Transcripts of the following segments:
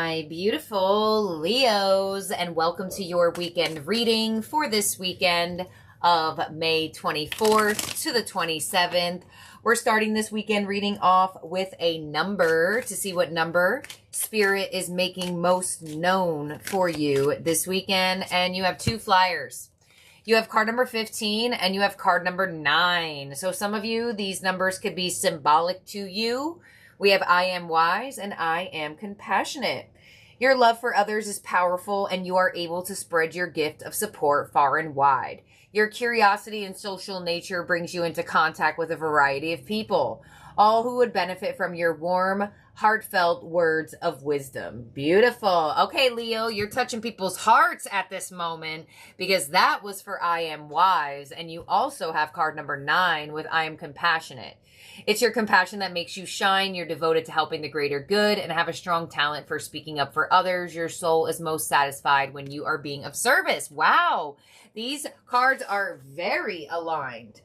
my beautiful Leos, and welcome to your weekend reading for this weekend of May 24th to the 27th. We're starting this weekend reading off with a number to see what number Spirit is making most known for you this weekend. And you have two flyers. You have card number 15 and you have card number 9. So some of you, these numbers could be symbolic to you. We have I am wise and I am compassionate. Your love for others is powerful and you are able to spread your gift of support far and wide. Your curiosity and social nature brings you into contact with a variety of people, all who would benefit from your warm, heartfelt words of wisdom. Beautiful. Okay, Leo, you're touching people's hearts at this moment because that was for I am wise. And you also have card number 9 with I am compassionate. It's your compassion that makes you shine. You're devoted to helping the greater good and have a strong talent for speaking up for others. Your soul is most satisfied when you are being of service. Wow. These cards are very aligned.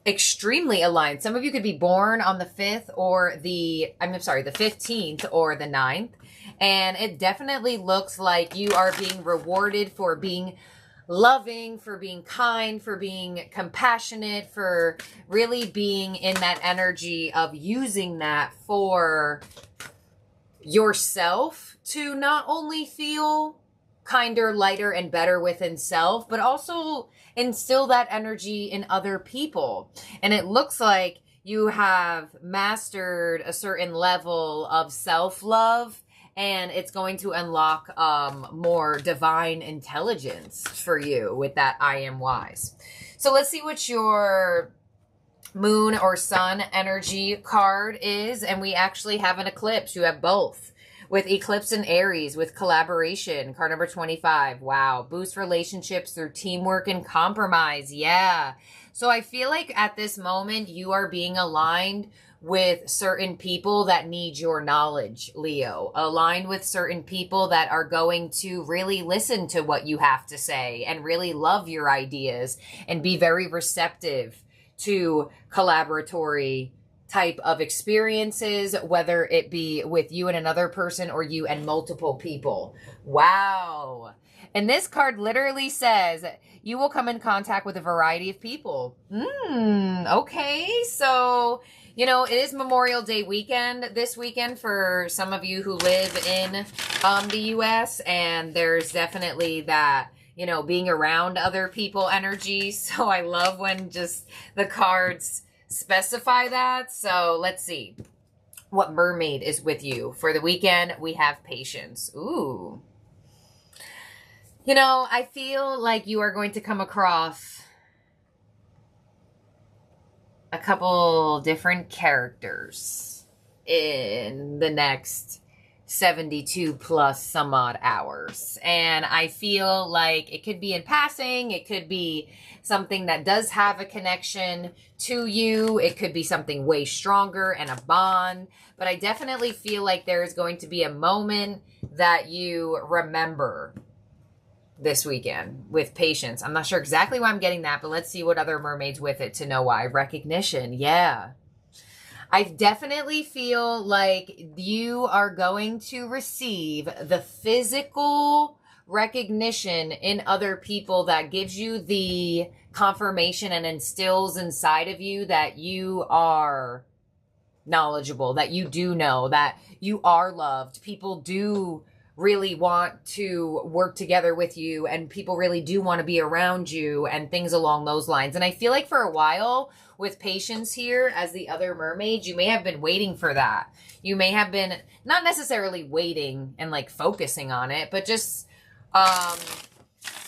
Extremely aligned. Some of you could be born on the 5th or the 15th or the 9th. And it definitely looks like you are being rewarded for being loving, for being kind, for being compassionate, for really being in that energy of using that for yourself to not only feel kinder, lighter, and better within self, but also instill that energy in other people. And it looks like you have mastered a certain level of self-love, and it's going to unlock more divine intelligence for you with that I am wise. So let's see what your moon or sun energy card is. And we actually have an eclipse. You have both. With Eclipse and Aries, with collaboration, card number 25. Wow. Boost relationships through teamwork and compromise. Yeah. So I feel like at this moment, you are being aligned with certain people that need your knowledge, Leo. Aligned with certain people that are going to really listen to what you have to say and really love your ideas and be very receptive to collaboratory type of experiences, whether it be with you and another person or you and multiple people. Wow. And this card literally says you will come in contact with a variety of people. Okay. So, you know, it is Memorial Day weekend this weekend for some of you who live in the U.S. And there's definitely that, you know, being around other people energy. So I love when just the cards specify that. So let's see what mermaid is with you for the weekend. We have patience. Ooh. You know, I feel like you are going to come across a couple different characters in the next 72 plus some odd hours. And I feel like it could be in passing. It could be something that does have a connection to you. It could be something way stronger and a bond. But I definitely feel like there is going to be a moment that you remember this weekend with patience. I'm not sure exactly why I'm getting that, but let's see what other mermaids with it to know why. Recognition. Yeah. I definitely feel like you are going to receive the physical recognition in other people that gives you the confirmation and instills inside of you that you are knowledgeable, that you do know, that you are loved. People do really want to work together with you and people really do want to be around you and things along those lines. And I feel like for a while with patience here as the other mermaid, you may have been waiting for that. You may have been not necessarily waiting and like focusing on it, but just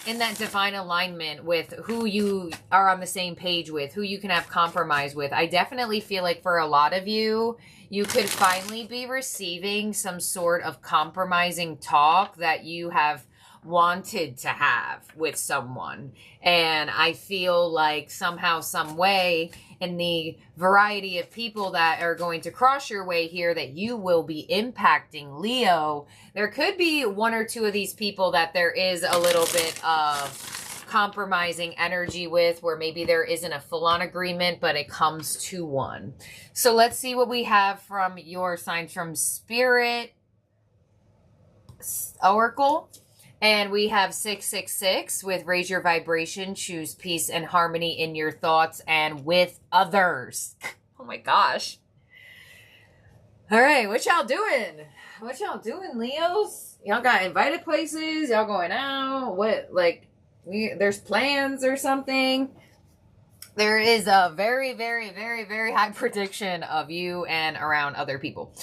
in that divine alignment with who you are on the same page with, who you can have compromise with. I definitely feel like for a lot of you, you could finally be receiving some sort of compromising talk that you have wanted to have with someone. And I feel like somehow, some way, in the variety of people that are going to cross your way here that you will be impacting, Leo, there could be one or two of these people that there is a little bit of compromising energy with, where maybe there isn't a full-on agreement, but it comes to one. So let's see what we have from your signs from Spirit. Oracle. And we have 666 with raise your vibration, choose peace and harmony in your thoughts and with others. Oh my gosh. All right, what y'all doing? What y'all doing, Leos? Y'all got invited places? Y'all going out? What, like, there's plans or something? There is a very, very, very, very high prediction of you and around other people.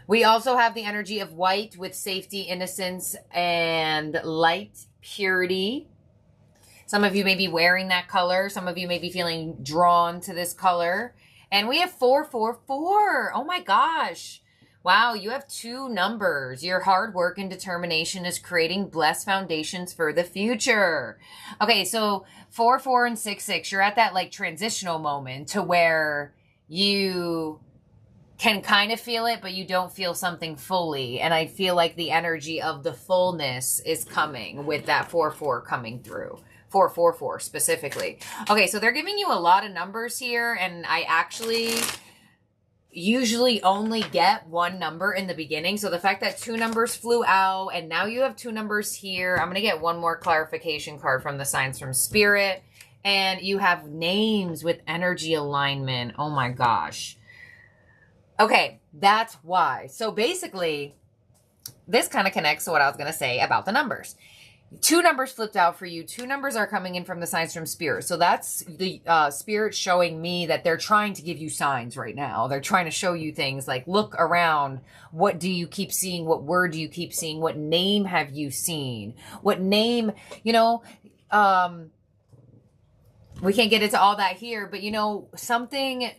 We also have the energy of white with safety, innocence, and light purity. Some of you may be wearing that color. Some of you may be feeling drawn to this color. And we have 444. Oh my gosh. Wow, you have 2 numbers. Your hard work and determination is creating blessed foundations for the future. Okay, so 4, and 6, you're at that like transitional moment to where you can kind of feel it, but you don't feel something fully. And I feel like the energy of the fullness is coming with that 4 coming through. 444 specifically. Okay, so they're giving you a lot of numbers here, and I actually usually only get 1 number in the beginning. So the fact that 2 numbers flew out and now you have 2 numbers here, I'm going to get one more clarification card from the signs from Spirit. And you have names with energy alignment. Oh my gosh. Okay, that's why. So basically, this kind of connects to what I was going to say about the numbers. 2 numbers flipped out for you. 2 numbers are coming in from the signs from Spirit. So that's the Spirit showing me that they're trying to give you signs right now. They're trying to show you things like, look around. What do you keep seeing? What word do you keep seeing? What name have you seen? What name, you know, we can't get into all that here, but you know, something...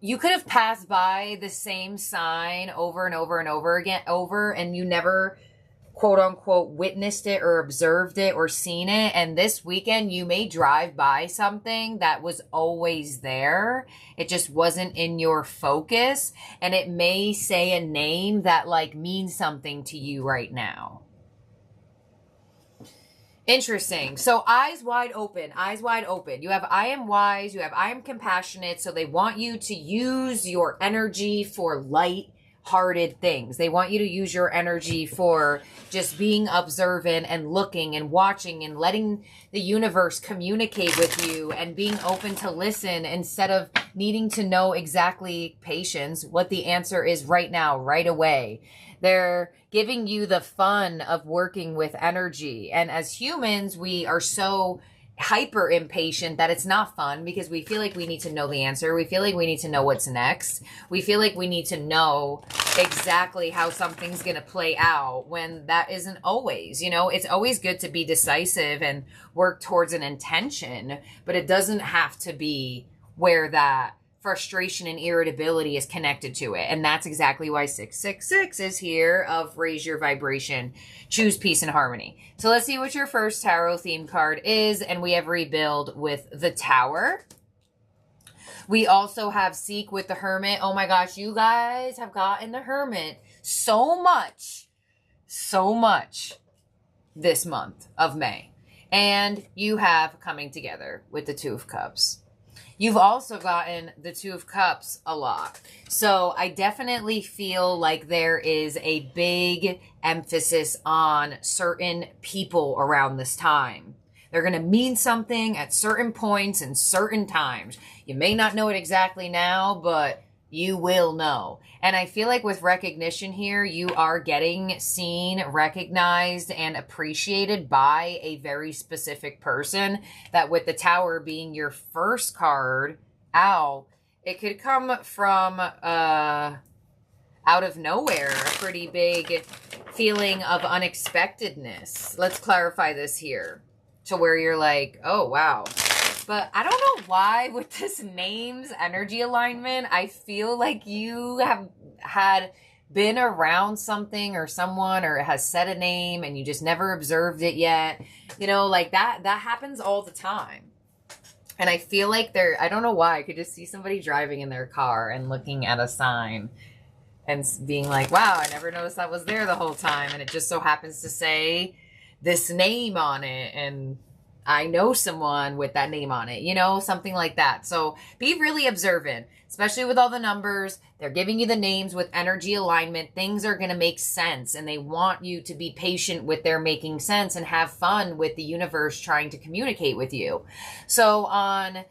You could have passed by the same sign over and over and over again, and you never, quote unquote, witnessed it or observed it or seen it. And this weekend, you may drive by something that was always there. It just wasn't in your focus. And it may say a name that like means something to you right now. Interesting. So eyes wide open, eyes wide open. You have I am wise, you have I am compassionate. So they want you to use your energy for light-hearted things. They want you to use your energy for just being observant and looking and watching and letting the universe communicate with you and being open to listen instead of needing to know exactly, patience, what the answer is right now, right away. They're giving you the fun of working with energy. And as humans, we are so hyper impatient that it's not fun because we feel like we need to know the answer. We feel like we need to know what's next. We feel like we need to know exactly how something's going to play out when that isn't always, you know, it's always good to be decisive and work towards an intention, but it doesn't have to be where that frustration and irritability is connected to it. And that's exactly why 666 is here of raise your vibration, choose peace and harmony. So let's see what your first tarot theme card is. And we have rebuild with the Tower. We also have seek with the Hermit. Oh my gosh, you guys have gotten the Hermit so much this month of May. And you have coming together with the Two of Cups. You've also gotten the Two of Cups a lot. So I definitely feel like there is a big emphasis on certain people around this time. They're going to mean something at certain points and certain times. You may not know it exactly now, but you will know. And I feel like with recognition here, you are getting seen, recognized, and appreciated by a very specific person. That with the Tower being your first card out, it could come from out of nowhere, a pretty big feeling of unexpectedness. Let's clarify this here to where you're like, oh, wow. But I don't know why with this name's energy alignment, I feel like you have had been around something or someone or has said a name and you just never observed it yet. You know, like that happens all the time. And I feel like I don't know why, I could just see somebody driving in their car and looking at a sign and being like, wow, I never noticed that was there the whole time. And it just so happens to say this name on it. And I know someone with that name on it, you know, something like that. So be really observant, especially with all the numbers. They're giving you the names with energy alignment. Things are going to make sense, and they want you to be patient with their making sense and have fun with the universe trying to communicate with you. So on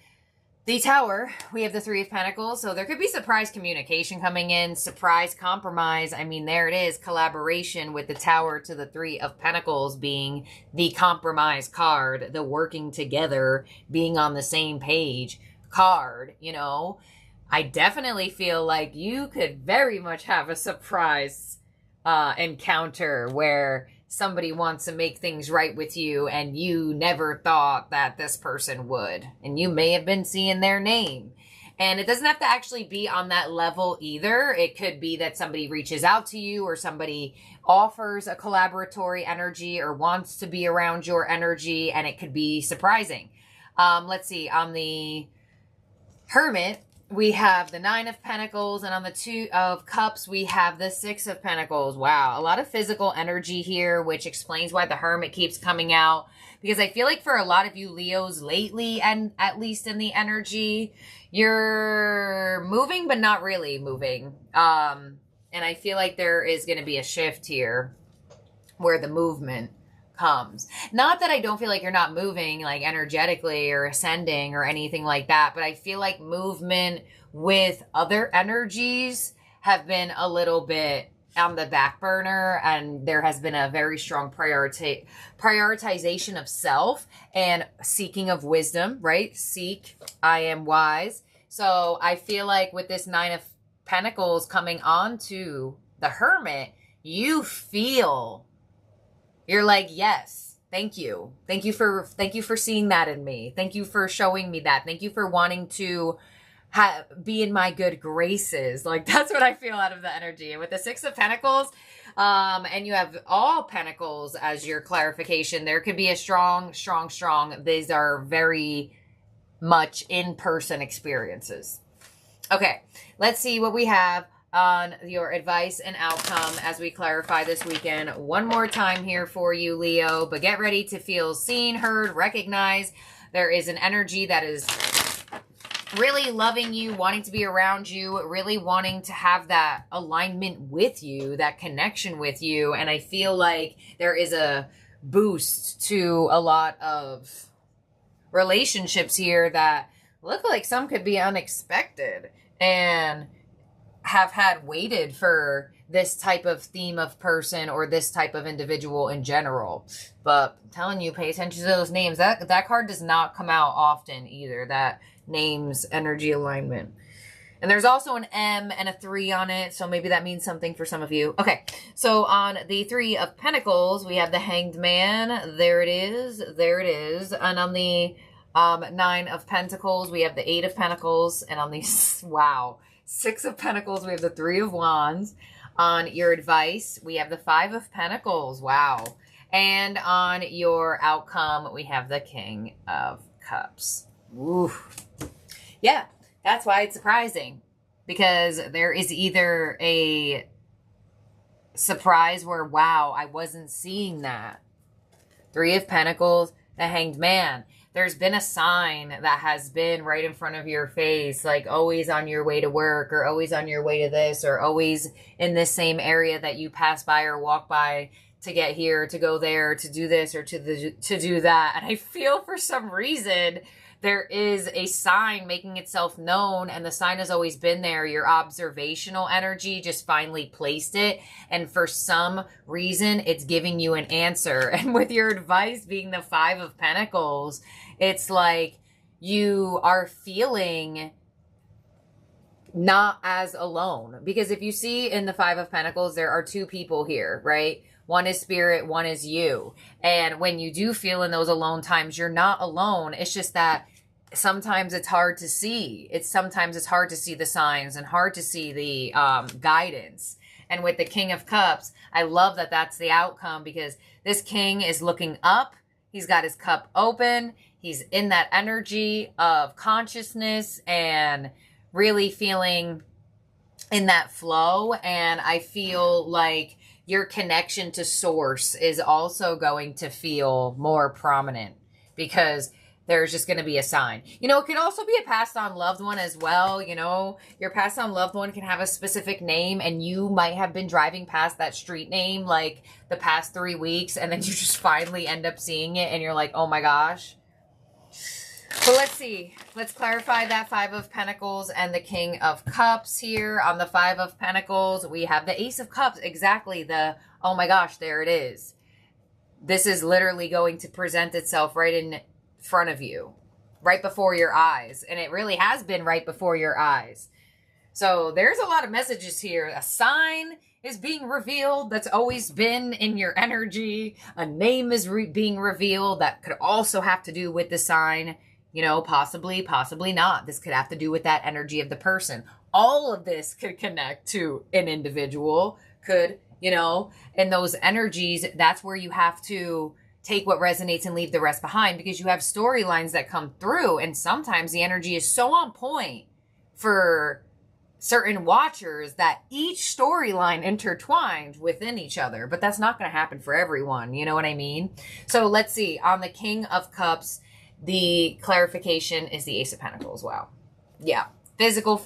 the Tower, we have the Three of Pentacles. So there could be surprise communication coming in, surprise compromise. I mean, there it is, collaboration with the Tower to the Three of Pentacles being the compromise card, the working together, being on the same page card, you know. I definitely feel like you could very much have a surprise encounter where somebody wants to make things right with you and you never thought that this person would. And you may have been seeing their name. And it doesn't have to actually be on that level either. It could be that somebody reaches out to you or somebody offers a collaboratory energy or wants to be around your energy, and it could be surprising. Let's see, on the Hermit, we have the Nine of Pentacles, and on the Two of Cups, we have the Six of Pentacles. Wow, a lot of physical energy here, which explains why the Hermit keeps coming out. Because I feel like for a lot of you Leos lately, and at least in the energy, you're moving, but not really moving. And I feel like there is going to be a shift here where the movement comes. Not that I don't feel like you're not moving like energetically or ascending or anything like that, but I feel like movement with other energies have been a little bit on the back burner, and there has been a very strong prioritization of self and seeking of wisdom, right? Seek, I am wise. So I feel like with this Nine of Pentacles coming on to the Hermit, you feel, you're like, yes, thank you. Thank you for seeing that in me. Thank you for showing me that. Thank you for wanting to be in my good graces. Like, that's what I feel out of the energy. And with the Six of Pentacles, and you have all Pentacles as your clarification, there could be a strong. These are very much in-person experiences. Okay, let's see what we have on your advice and outcome as we clarify this weekend one more time here for you, Leo. But get ready to feel seen, heard, recognized. There is an energy that is really loving you, wanting to be around you, really wanting to have that alignment with you, that connection with you. And I feel like there is a boost to a lot of relationships here that look like some could be unexpected and have had waited for this type of theme of person or this type of individual in general. But I'm telling you, pay attention to those names. That card does not come out often either. That name's energy alignment. And there's also an M and a 3 on it, so maybe that means something for some of you. Okay, so on the Three of Pentacles, we have the Hanged Man. There it is. And on the Nine of Pentacles, we have the Eight of Pentacles. And on the, wow, Six of Pentacles, we have the Three of Wands. On your advice, we have the Five of Pentacles. Wow. And on your outcome, we have the King of Cups. Ooh. Yeah, that's why it's surprising. Because there is either a surprise where, wow, I wasn't seeing that. Three of Pentacles, the Hanged Man. There's been a sign that has been right in front of your face, like always on your way to work or always on your way to this or always in this same area that you pass by or walk by to get here, to go there, to do this or to do that. And I feel for some reason there is a sign making itself known, and the sign has always been there. Your observational energy just finally placed it, and for some reason it's giving you an answer. And with your advice being the Five of Pentacles, it's like you are feeling not as alone. Because if you see in the Five of Pentacles, there are two people here, right? One is spirit, one is you. And when you do feel in those alone times, you're not alone. It's just that sometimes it's hard to see. Sometimes it's hard to see the signs and hard to see the guidance. And with the King of Cups, I love that that's the outcome, because this king is looking up. He's got his cup open. He's in that energy of consciousness and really feeling in that flow. And I feel like your connection to source is also going to feel more prominent because there's just going to be a sign. You know, it could also be a passed on loved one as well. You know, your passed on loved one can have a specific name, and you might have been driving past that street name like the past 3 weeks, and then you just finally end up seeing it and you're like, oh my gosh. But let's see. Let's clarify that Five of Pentacles and the King of Cups here. On the Five of Pentacles, we have the Ace of Cups. Exactly. Oh my gosh, there it is. This is literally going to present itself right in front of you, right before your eyes. And it really has been right before your eyes. So there's a lot of messages here. A sign is being revealed that's always been in your energy. A name is being revealed that could also have to do with the sign. You know, possibly not. This could have to do with that energy of the person. All of this could connect to an individual. Could, you know, and those energies, that's where you have to take what resonates and leave the rest behind, because you have storylines that come through, and sometimes the energy is so on point for certain watchers that each storyline intertwined within each other. But that's not going to happen for everyone. You know what I mean? So let's see. On the King of Cups, the clarification is the Ace of Pentacles. Wow. Yeah. Physical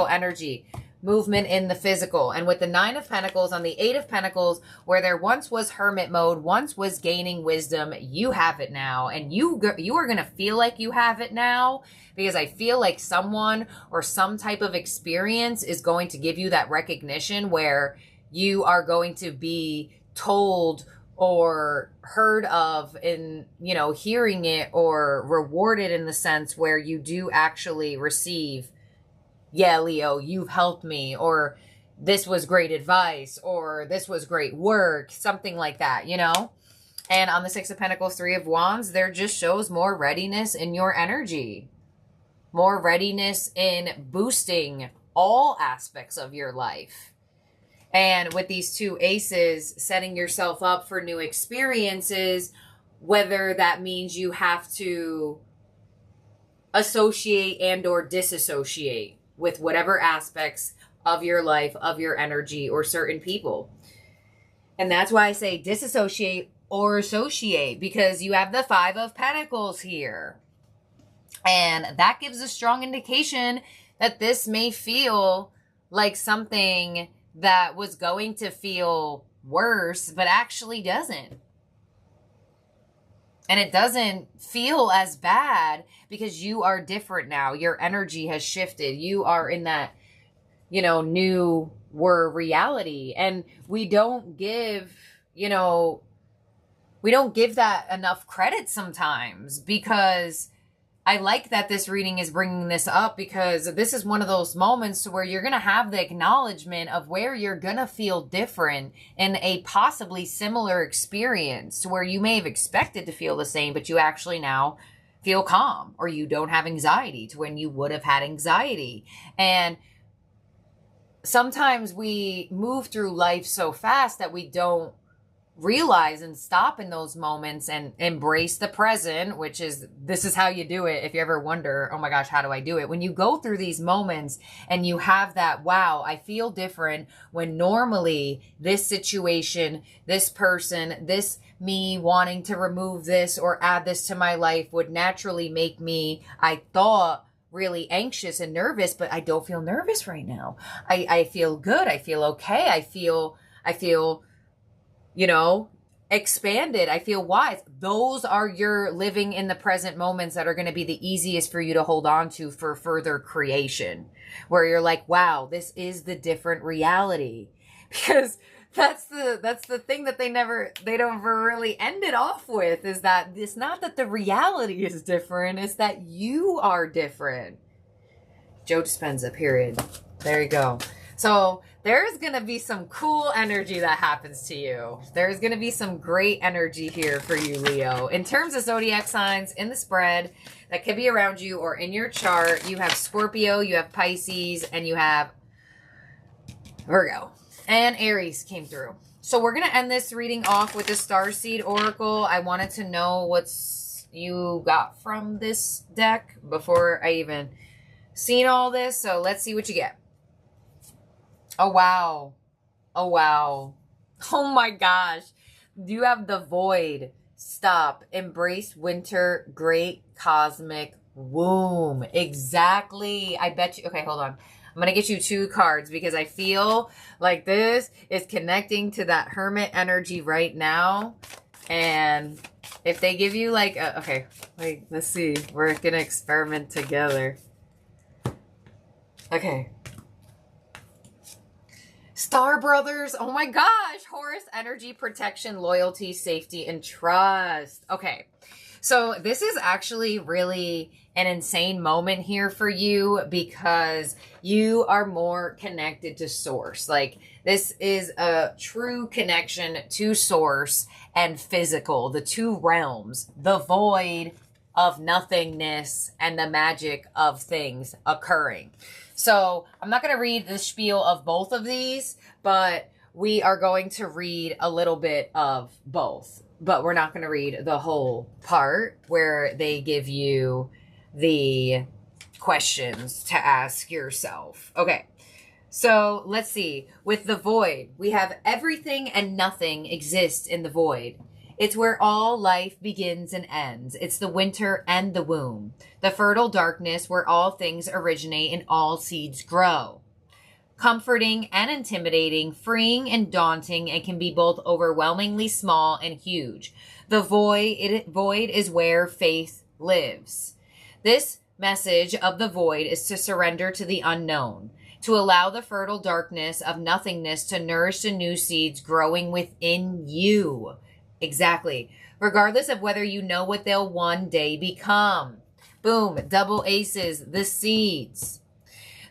energy. Movement in the physical. And with the Nine of Pentacles on the Eight of Pentacles, where there once was hermit mode, once was gaining wisdom, you have it now. And you are going to feel like you have it now, because I feel like someone or some type of experience is going to give you that recognition where you are going to be told or heard of in, you know, hearing it, or rewarded in the sense where you do actually receive, yeah, Leo, you've helped me, or this was great advice, or this was great work, something like that, you know? And on the Six of Pentacles, Three of Wands, there just shows more readiness in your energy, more readiness in boosting all aspects of your life. And with these two aces, setting yourself up for new experiences, whether that means you have to associate and or disassociate with whatever aspects of your life, of your energy, or certain people. And that's why I say disassociate or associate, because you have the Five of Pentacles here. And that gives a strong indication that this may feel like something that was going to feel worse, but actually doesn't. And it doesn't feel as bad because you are different now. Your energy has shifted. You are in that, you know, new reality. And we don't give, you know, we don't give that enough credit sometimes, because I like that this reading is bringing this up, because this is one of those moments where you're going to have the acknowledgement of where you're going to feel different in a possibly similar experience, where you may have expected to feel the same, but you actually now feel calm, or you don't have anxiety to when you would have had anxiety. And sometimes we move through life so fast that we don't realize and stop in those moments and embrace the present, which is, this is how you do it. If you ever wonder, oh my gosh, how do I do it? When you go through these moments and you have that, wow, I feel different, when normally this situation, this person, this me wanting to remove this or add this to my life would naturally make me, I thought, really anxious and nervous, but I don't feel nervous right now. I feel good. I feel okay. I feel, you know, expanded. I feel wise. Those are your living in the present moments that are going to be the easiest for you to hold on to for further creation, where you're like, wow, this is the different reality. Because that's the thing that they don't really end it off with, is that it's not that the reality is different, it's that you are different. Joe Dispenza, period. There you go. So there's going to be some cool energy that happens to you. There's going to be some great energy here for you, Leo. In terms of zodiac signs in the spread that could be around you or in your chart, you have Scorpio, you have Pisces, and you have Virgo. And Aries came through. So we're going to end this reading off with the Starseed Oracle. I wanted to know what you got from this deck before I even seen all this. So let's see what you get. Oh, wow. Oh, wow. Oh, my gosh. You have the Void. Stop. Embrace winter. Great cosmic womb. Exactly. I bet you. Okay, hold on. I'm going to get you 2 cards because I feel like this is connecting to that hermit energy right now. And if they give you like, okay, wait, let's see. We're going to experiment together. Okay. Star Brothers. Oh my gosh. Horus energy, protection, loyalty, safety, and trust. Okay. So this is actually really an insane moment here for you because you are more connected to source. Like this is a true connection to source and physical, the 2 realms, the void of nothingness and the magic of things occurring. So I'm not going to read the spiel of both of these, but we are going to read a little bit of both. But we're not going to read the whole part where they give you the questions to ask yourself. Okay, so let's see. With the void, we have everything and nothing exists in the void. It's where all life begins and ends. It's the winter and the womb. The fertile darkness where all things originate and all seeds grow. Comforting and intimidating, freeing and daunting, and can be both overwhelmingly small and huge. The void is where faith lives. This message of the void is to surrender to the unknown, to allow the fertile darkness of nothingness to nourish the new seeds growing within you. Exactly. Regardless of whether you know what they'll one day become. Boom. Double aces. The seeds.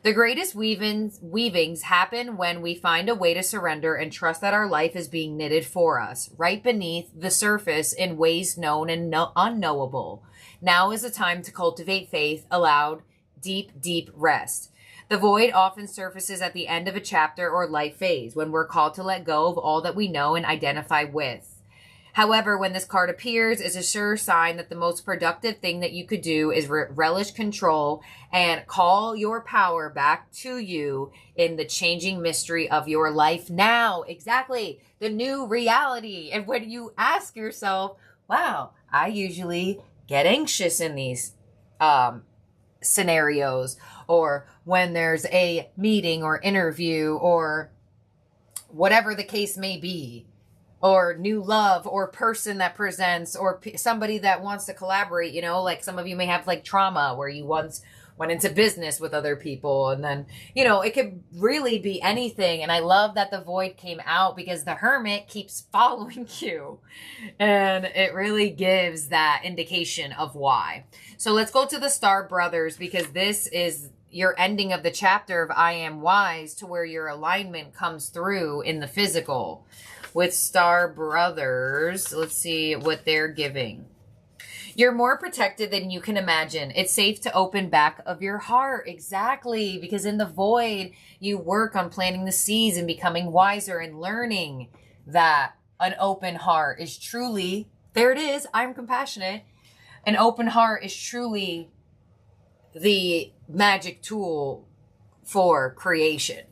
The greatest weavings happen when we find a way to surrender and trust that our life is being knitted for us, right beneath the surface in ways known and unknowable. Now is the time to cultivate faith, allow deep, deep rest. The void often surfaces at the end of a chapter or life phase when we're called to let go of all that we know and identify with. However, when this card appears, it's a sure sign that the most productive thing that you could do is relish control and call your power back to you in the changing mystery of your life now. Exactly. The new reality. And when you ask yourself, wow, I usually get anxious in these scenarios, or when there's a meeting or interview or whatever the case may be, or new love or person that presents, or somebody that wants to collaborate, you know, like some of you may have like trauma where you once went into business with other people, and then, you know, it could really be anything. And I love that the void came out because the hermit keeps following you, and it really gives that indication of why. So let's go to the Star Brothers, because this is your ending of the chapter of I Am Wise, to where your alignment comes through in the physical. With Star Brothers, let's see what they're giving. You're more protected than you can imagine. It's safe to open back of your heart. Exactly. Because in the void, you work on planting the seeds and becoming wiser and learning that an open heart is truly, there it is, I'm compassionate. An open heart is truly the magic tool for creation.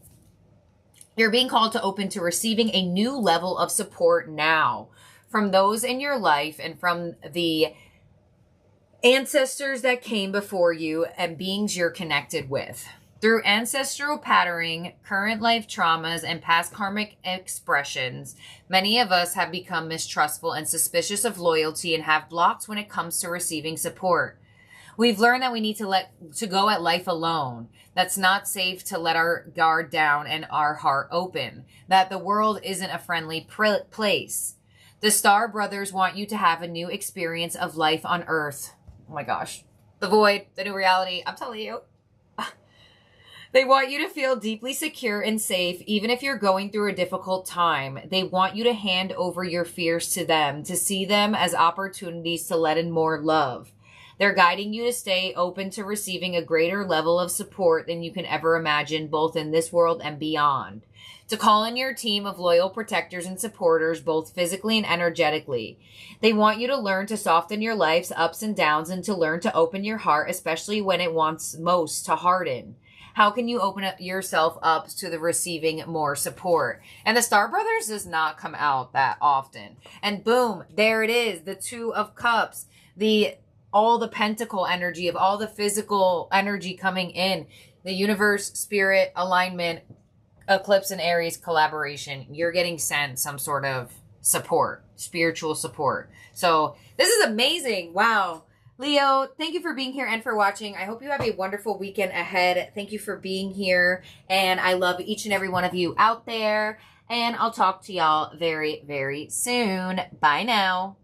You're being called to open to receiving a new level of support now from those in your life and from the ancestors that came before you and beings you're connected with. Through ancestral patterning, current life traumas, and past karmic expressions, many of us have become mistrustful and suspicious of loyalty and have blocks when it comes to receiving support. We've learned that we need to go at life alone. That's not safe to let our guard down and our heart open. That the world isn't a friendly place. The Star Brothers want you to have a new experience of life on Earth. Oh my gosh. The void, the new reality. I'm telling you. They want you to feel deeply secure and safe, even if you're going through a difficult time. They want you to hand over your fears to them, to see them as opportunities to let in more love. They're guiding you to stay open to receiving a greater level of support than you can ever imagine, both in this world and beyond. To call in your team of loyal protectors and supporters, both physically and energetically. They want you to learn to soften your life's ups and downs and to learn to open your heart, especially when it wants most to harden. How can you open up yourself up to the receiving more support? And the Star Brothers does not come out that often. And boom, there it is. The Two of Cups, all the pentacle energy of all the physical energy coming in, the universe, spirit, alignment, eclipse and Aries collaboration. You're getting sent some sort of support, spiritual support. So this is amazing. Wow. Leo, thank you for being here and for watching. I hope you have a wonderful weekend ahead. Thank you for being here. And I love each and every one of you out there. And I'll talk to y'all very, very soon. Bye now.